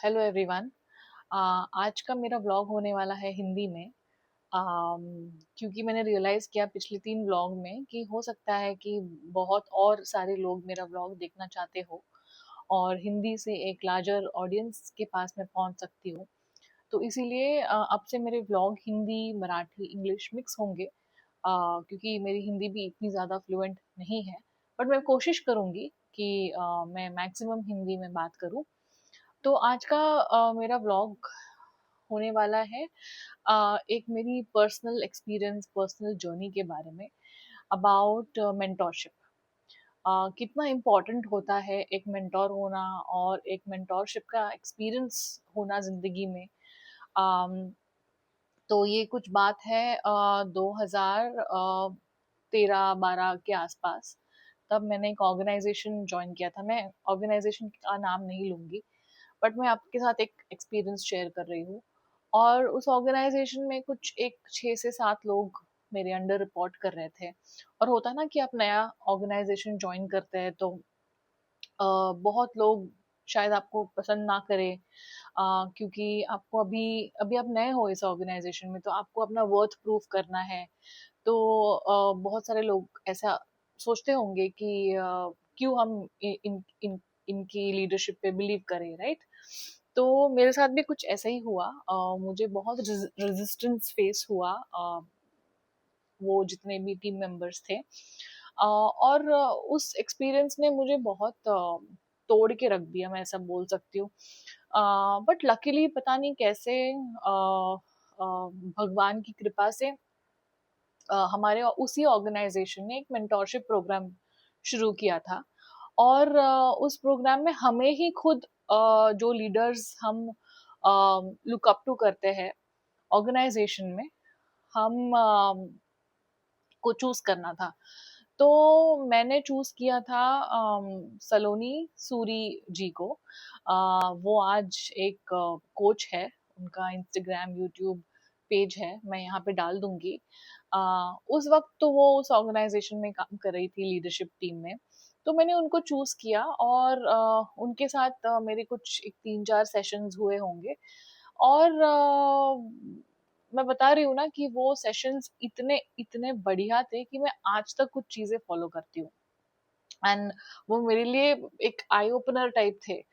Hello everyone. आज का मेरा व्लॉग होने वाला है हिंदी में। क्योंकि मैंने रियलाइज़ किया पिछले 3 व्लॉग में कि हो सकता है कि बहुत और सारे लोग मेरा व्लॉग देखना चाहते हो और हिंदी से एक लार्जर ऑडियंस के पास मैं पहुंच सकती हूँ। तो इसीलिए अब से मेरे vlog Hindi, Marathi, English mix होंगे। क्योंकि मेरी हिंदी भी इतनी ज़्यादा फ्लुएंट नहीं है, बट मैं कोशिश करूँगी कि मैं मैक्सिमम हिंदी में बात करूँ। तो आज का मेरा व्लॉग होने वाला है एक मेरी पर्सनल एक्सपीरियंस, पर्सनल जर्नी के बारे में अबाउट मेंटोरशिप। कितना इम्पोर्टेंट होता है एक मेंटोर होना और एक मेंटोरशिप का एक्सपीरियंस होना ज़िंदगी में। अम, तो ये कुछ बात है 2013-12 के आसपास। तब मैंने एक ऑर्गेनाइजेशन ज्वाइन किया था। मैं ऑर्गेनाइजेशन का नाम नहीं लूँगी, बट मैं आपके साथ एक एक्सपीरियंस शेयर कर रही हूँ। और उस ऑर्गेनाइजेशन में कुछ एक 6 से 7 लोग मेरे अंडर रिपोर्ट कर रहे थे। और होता है ना कि आप नया ऑर्गेनाइजेशन ज्वाइन करते हैं तो बहुत लोग शायद आपको पसंद ना करें, क्योंकि आपको अभी अभी आप नए हो इस ऑर्गेनाइजेशन में, तो आपको अपना वर्थ प्रूफ करना है। तो बहुत सारे लोग ऐसा सोचते होंगे कि क्यों हम इन इनकी लीडरशिप पे बिलीव करें, राइट? तो मेरे साथ भी कुछ ऐसा ही हुआ। मुझे बहुत रेजिस्टेंस फेस हुआ, वो जितने भी टीम मेंबर्स थे। और उस एक्सपीरियंस ने मुझे बहुत तोड़ के रख दिया, मैं ऐसा बोल सकती हूँ। बट लकीली पता नहीं कैसे भगवान की कृपा से हमारे उसी ऑर्गेनाइजेशन ने एक मेंटोरशिप प्रोग्राम शुरू किया था। और उस प्रोग्राम में हमें ही खुद जो लीडर्स हम लुक अप टू करते हैं ऑर्गेनाइजेशन में, हम को चूज करना था। तो मैंने चूज किया था सलोनी सूरी जी को। वो आज एक कोच है। उनका इंस्टाग्राम, यूट्यूब पेज है, मैं यहाँ पे डाल दूंगी। उस वक्त तो वो उस ऑर्गेनाइजेशन में काम कर रही थी, लीडरशिप टीम में। तो मैंने उनको चूज किया और उनके साथ मेरे कुछ एक 3-4 सेशंस हुए होंगे। और मैं बता रही हूँ ना कि वो सेशंस इतने इतने बढ़िया थे कि मैं आज तक कुछ चीजें फॉलो करती हूँ। एंड वो मेरे लिए एक आई ओपनर टाइप थे।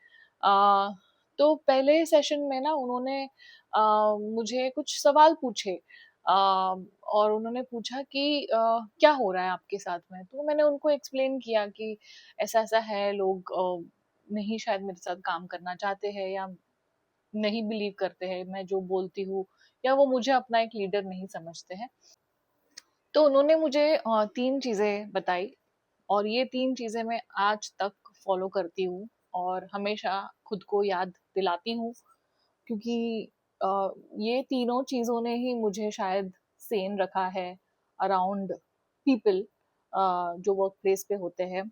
तो पहले सेशन में ना उन्होंने मुझे कुछ सवाल पूछे। और उन्होंने पूछा कि क्या हो रहा है आपके साथ में। तो मैंने उनको एक्सप्लेन किया कि ऐसा ऐसा है, लोग नहीं शायद मेरे साथ काम करना चाहते हैं, या नहीं बिलीव करते हैं मैं जो बोलती हूँ, या वो मुझे अपना एक लीडर नहीं समझते हैं। तो उन्होंने मुझे 3 चीजें बताई और ये 3 चीजें मैं आज तक फॉलो करती हूँ और हमेशा खुद को याद दिलाती हूँ, क्योंकि ये तीनों चीजों ने ही मुझे शायद सेन रखा है अराउंड पीपल जो वर्क प्लेस पे होते हैं।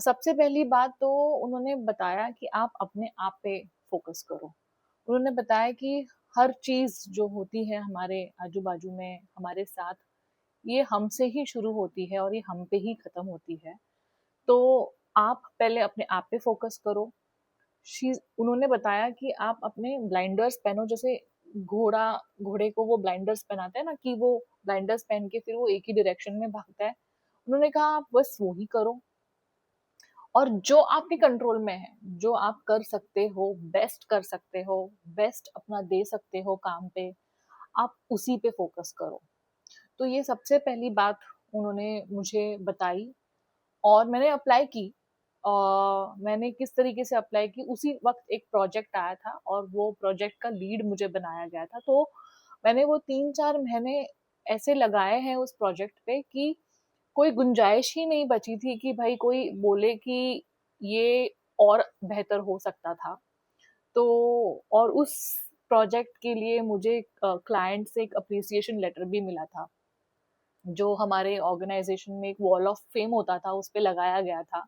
सबसे पहली बात तो उन्होंने बताया कि आप अपने आप पे फोकस करो। उन्होंने बताया कि हर चीज जो होती है हमारे आजू बाजू में, हमारे साथ, ये हमसे ही शुरू होती है और ये हम पे ही खत्म होती है। तो आप पहले अपने आप पे फोकस करो। उन्होंने बताया कि आप अपने ब्लाइंडर्स पहनो, जैसे घोड़ा घोड़े को वो ब्लाइंडर्स पहनाते हैं ना, कि वो ब्लाइंडर्स पहन के फिर वो एक ही डायरेक्शन में भागता है। उन्होंने कहा आप बस वो ही करो, और जो आपके कंट्रोल में है, जो आप कर सकते हो, बेस्ट कर सकते हो, बेस्ट अपना दे सकते हो काम पे, आप उसी पे फोकस करो। तो ये सबसे पहली बात उन्होंने मुझे बताई और मैंने अप्लाई की। मैंने किस तरीके से अप्लाई की, उसी वक्त एक प्रोजेक्ट आया था और वो प्रोजेक्ट का लीड मुझे बनाया गया था। तो मैंने वो 3-4 महीने ऐसे लगाए हैं उस प्रोजेक्ट पे कि कोई गुंजाइश ही नहीं बची थी कि भाई कोई बोले कि ये और बेहतर हो सकता था। तो और उस प्रोजेक्ट के लिए मुझे क्लाइंट से एक अप्रिसिएशन लेटर भी मिला था, जो हमारे ऑर्गेनाइजेशन में एक वॉल ऑफ फेम होता था उस पे लगाया गया था।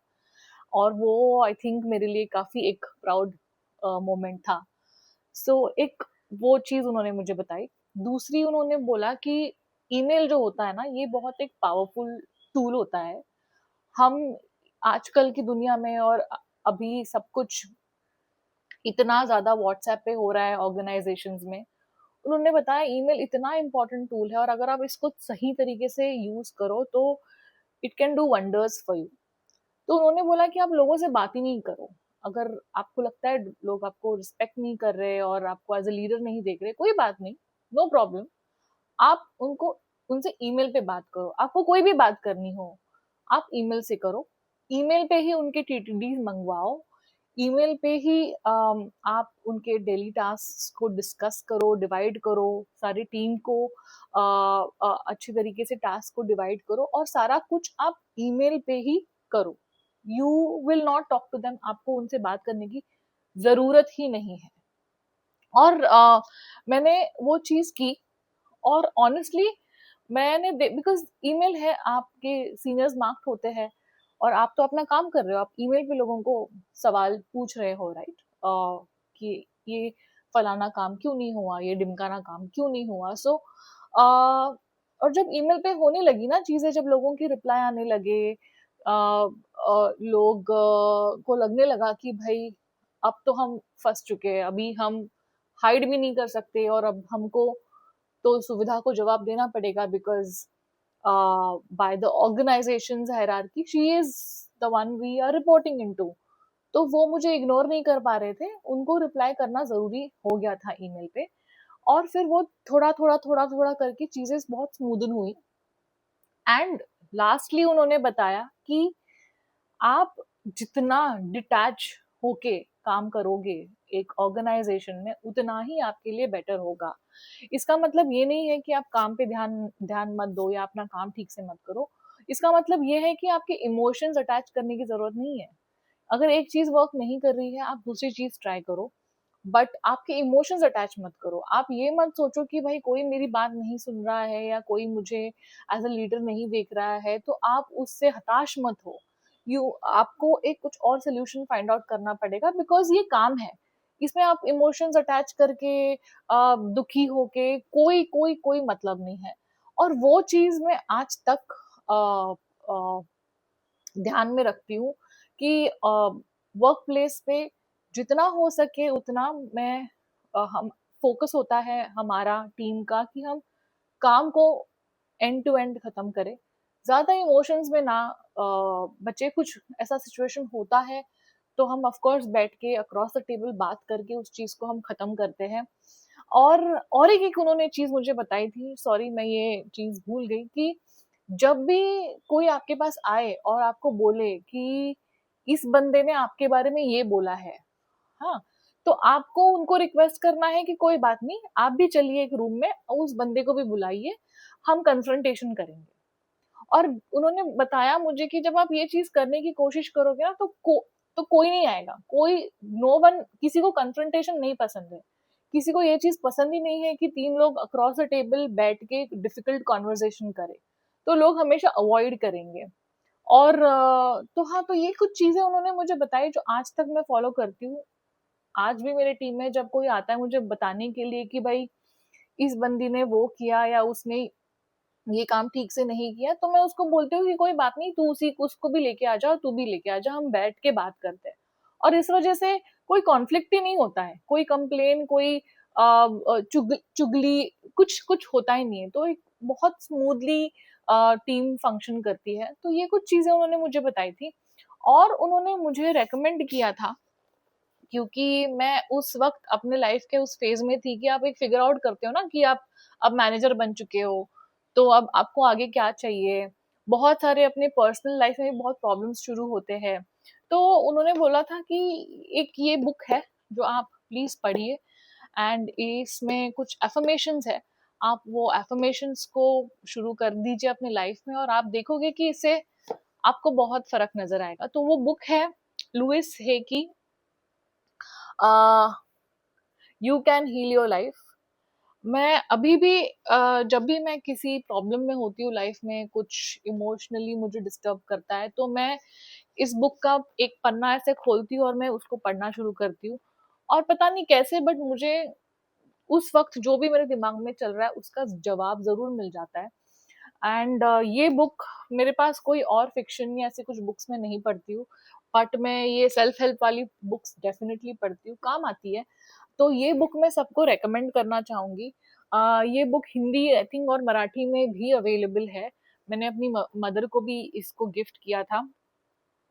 और वो आई थिंक मेरे लिए काफी एक प्राउड मोमेंट था। सो एक वो चीज उन्होंने मुझे बताई। दूसरी उन्होंने बोला कि ईमेल जो होता है ना, ये बहुत एक पावरफुल टूल होता है। हम आजकल की दुनिया में और अभी सब कुछ इतना ज़्यादा व्हाट्सएप पे हो रहा है ऑर्गेनाइजेशंस में। उन्होंने बताया ईमेल इतना इम्पोर्टेंट टूल है और अगर आप इसको सही तरीके से यूज़ करो तो it can do wonders for you. तो उन्होंने बोला कि आप लोगों से बात ही नहीं करो। अगर आपको लगता है लोग आपको रिस्पेक्ट नहीं कर रहे और आपको एज़ अ लीडर नहीं देख रहे, कोई बात नहीं, नो प्रॉब्लम। आप उनको उनसे ईमेल पे बात करो। आपको कोई भी बात करनी हो, आप ईमेल से करो। ईमेल पे ही उनके टीटीडीज़ मंगवाओ। ईमेल पे ही आप उनके डेली टास्क को डिस्कस करो, डिवाइड करो, सारी टीम को अच्छी तरीके से टास्क को डिवाइड करो और सारा कुछ आप ईमेल पे ही करो। You will not talk to them, आपको उनसे बात करने की ज़रूरत ही नहीं है। और मैंने वो चीज़ की और ऑनेस्टली मैंने बिकॉज़ ईमेल है, आपके सीनियर्स मार्क्ड होते हैं और आप तो अपना काम कर रहे हो, आप ईमेल पे लोगों को सवाल पूछ रहे हो, राइट? कि ये फलाना काम क्यों नहीं हुआ, ये ढिमकाना काम क्यों नहीं हुआ? सो और जब ईमेल पे होने लगी ना चीज़ें, जब लोगों की रिप्लाई आने लगे, लोग को लगने लगा कि भाई अब तो हम फंस चुके हैं, अभी हम हाइड भी नहीं कर सकते और अब हमको तो सुविधा को जवाब देना पड़ेगा because by the organisations hierarchy she is the one we are reporting into. तो वो मुझे इग्नोर नहीं कर पा रहे थे, उनको रिप्लाई करना जरूरी हो गया था ईमेल पे। और फिर वो थोड़ा थोड़ा करके चीजें बहुत स्मूदन हुई। एंड लास्टली उन्होंने बताया कि आप जितना डिटैच होके काम करोगे एक ऑर्गेनाइजेशन में, उतना ही आपके लिए बेटर होगा। इसका मतलब ये नहीं है कि आप काम पे ध्यान ध्यान मत दो या अपना काम ठीक से मत करो। इसका मतलब ये है कि आपके इमोशंस अटैच करने की जरूरत नहीं है। अगर एक चीज वर्क नहीं कर रही है, आप दूसरी चीज ट्राई करो, बट आपके इमोशंस अटैच मत करो। आप ये मत सोचो कि भाई कोई मेरी बात नहीं सुन रहा है या कोई मुझे एज अ लीडर नहीं देख रहा है, तो आप उससे हताश मत हो। यू आपको एक कुछ और सोल्यूशन फाइंड आउट करना पड़ेगा बिकॉज ये काम है। इसमें आप इमोशंस अटैच करके दुखी होके कोई कोई कोई मतलब नहीं है। और वो चीज मैं आज तक ध्यान में रखती हूँ कि वर्क प्लेस पे जितना हो सके उतना मैं हम फोकस होता है हमारा टीम का कि हम काम को एंड टू एंड खत्म करें, ज्यादा इमोशंस में ना बचे। कुछ ऐसा सिचुएशन होता है तो हम ऑफ कोर्स बैठ के अक्रॉस द टेबल बात करके उस चीज को हम खत्म करते हैं। और एक उन्होंने चीज मुझे बताई थी, सॉरी मैं ये चीज भूल गई, कि जब भी कोई आपके पास आए और आपको बोले कि इस बंदे ने आपके बारे में ये बोला है, हाँ, तो आपको उनको रिक्वेस्ट करना है कि कोई बात नहीं, आप भी चलिए एक रूम में और उस बंदे को भी बुलाइए, हम कन्फ्रंटेशन करेंगे। और उन्होंने बताया मुझे कि जब आप ये चीज करने की कोशिश करोगे ना तो कोई नहीं आएगा, कोई नो वन, किसी को कन्फ्रंटेशन नहीं पसंद है। किसी को ये चीज पसंद ही नहीं है कि तीन लोग अक्रॉस द टेबल बैठ के डिफिकल्ट कॉन्वर्जेशन करें, तो लोग हमेशा अवॉइड करेंगे। और तो हाँ, तो ये कुछ चीजें उन्होंने मुझे बताई जो आज तक मैं फॉलो करती हूँ। आज भी मेरे टीम में जब कोई आता है मुझे बताने के लिए कि भाई इस बंदी ने वो किया या उसने ये काम ठीक से नहीं किया, तो मैं उसको बोलती हूँ कि कोई बात नहीं, तू उसी उसको भी लेके आ जा, तू भी लेके आ जा, हम बैठ के बात करते हैं। और इस वजह से कोई कॉन्फ्लिक्ट ही नहीं होता है, कोई कंप्लेन, कोई चुगली, कुछ कुछ होता ही नहीं है। तो एक बहुत स्मूथली टीम फंक्शन करती है। तो ये कुछ चीजें उन्होंने मुझे बताई थी। और उन्होंने मुझे रेकमेंड किया था, क्योंकि मैं उस वक्त अपने लाइफ के उस फेज में थी कि आप एक फिगर आउट करते हो ना कि आप अब मैनेजर बन चुके हो, तो अब आपको आगे क्या चाहिए। बहुत सारे अपने पर्सनल लाइफ में भी बहुत प्रॉब्लम्स शुरू होते हैं। तो उन्होंने बोला था कि एक ये बुक है जो आप प्लीज पढ़िए, एंड इसमें कुछ एफर्मेशंस है, आप वो एफर्मेशंस को शुरू कर दीजिए अपने लाइफ में और आप देखोगे कि इससे आपको बहुत फर्क नजर आएगा। तो वो बुक है लुइस हे की you can heal your life. मैं अभी भी जब भी मैं किसी प्रॉब्लम में होती हूँ लाइफ में, कुछ इमोशनली मुझे डिस्टर्ब करता है, तो मैं इस बुक का एक पन्ना ऐसे खोलती हूँ और मैं उसको पढ़ना शुरू करती हूँ। और पता नहीं कैसे बट मुझे उस वक्त जो भी मेरे दिमाग में चल रहा है उसका जवाब जरूर मिल जाता है। एंड ये बुक, मेरे पास कोई और फिक्शन या ऐसे कुछ बुक्स में नहीं पढ़ती हूँ। बट मैं ये सेल्फ हेल्प वाली बुक्स डेफिनेटली पढ़ती हूँ, काम आती है। तो ये बुक मैं सबको रेकमेंड करना चाहूंगी। ये बुक हिंदी आई थिंक और मराठी में भी अवेलेबल है। मैंने अपनी मदर को भी इसको गिफ्ट किया था,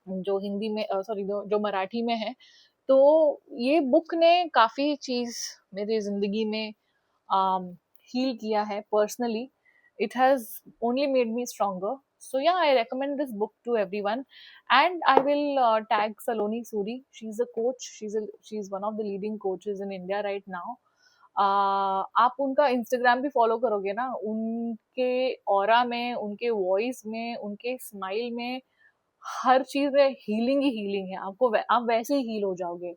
जो हिंदी में सॉरी जो मराठी में है। तो ये बुक ने काफी चीज मेरी जिंदगी में हील किया है personally. It has only made me stronger. So yeah, I recommend this book to everyone, and I will tag Saloni Suri. She's a coach. She's one of the leading coaches in India right now. आप उनका Instagram भी follow करोगे ना, उनके aura में, उनके voice में, उनके स्माइल में, हर चीज में हीलिंग ही हीलिंग है। आप वैसे ही हील हो जाओगे।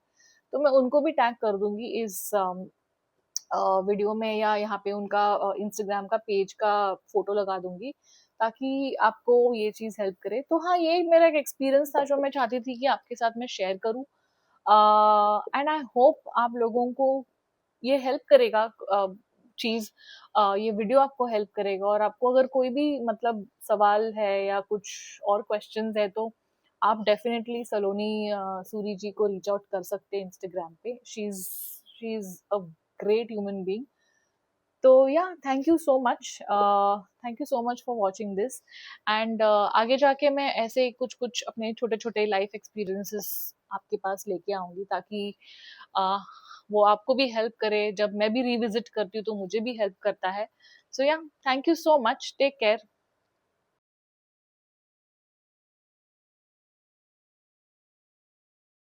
तो मैं उनको भी टैग कर दूंगी इस वीडियो में, या यहाँ पे उनका इंस्टाग्राम का पेज का फोटो लगा दूंगी, ताकि आपको ये चीज हेल्प करे। तो हाँ, ये मेरा एक एक्सपीरियंस था जो मैं चाहती थी कि आपके साथ मैं शेयर करूँ। एंड आई होप आप लोगों को ये हेल्प करेगा चीज। ये वीडियो आपको हेल्प करेगा, और आपको अगर कोई भी मतलब सवाल है या कुछ और क्वेश्चंस है, तो आप डेफिनेटली सलोनी सूरी जी को रीच आउट कर सकते हैं इंस्टाग्राम पे। She is a great human being. तो या, thank you so much for watching this. And आगे जाके मैं ऐसे कुछ कुछ अपने छोटे छोटे लाइफ एक्सपीरियंसेस आपके पास लेके आऊंगी, ताकि uh, वो आपको भी हेल्प करे। जब मैं भी रिविजिट करती हूँ तो मुझे भी हेल्प करता है। So yeah, thank you so much, take care.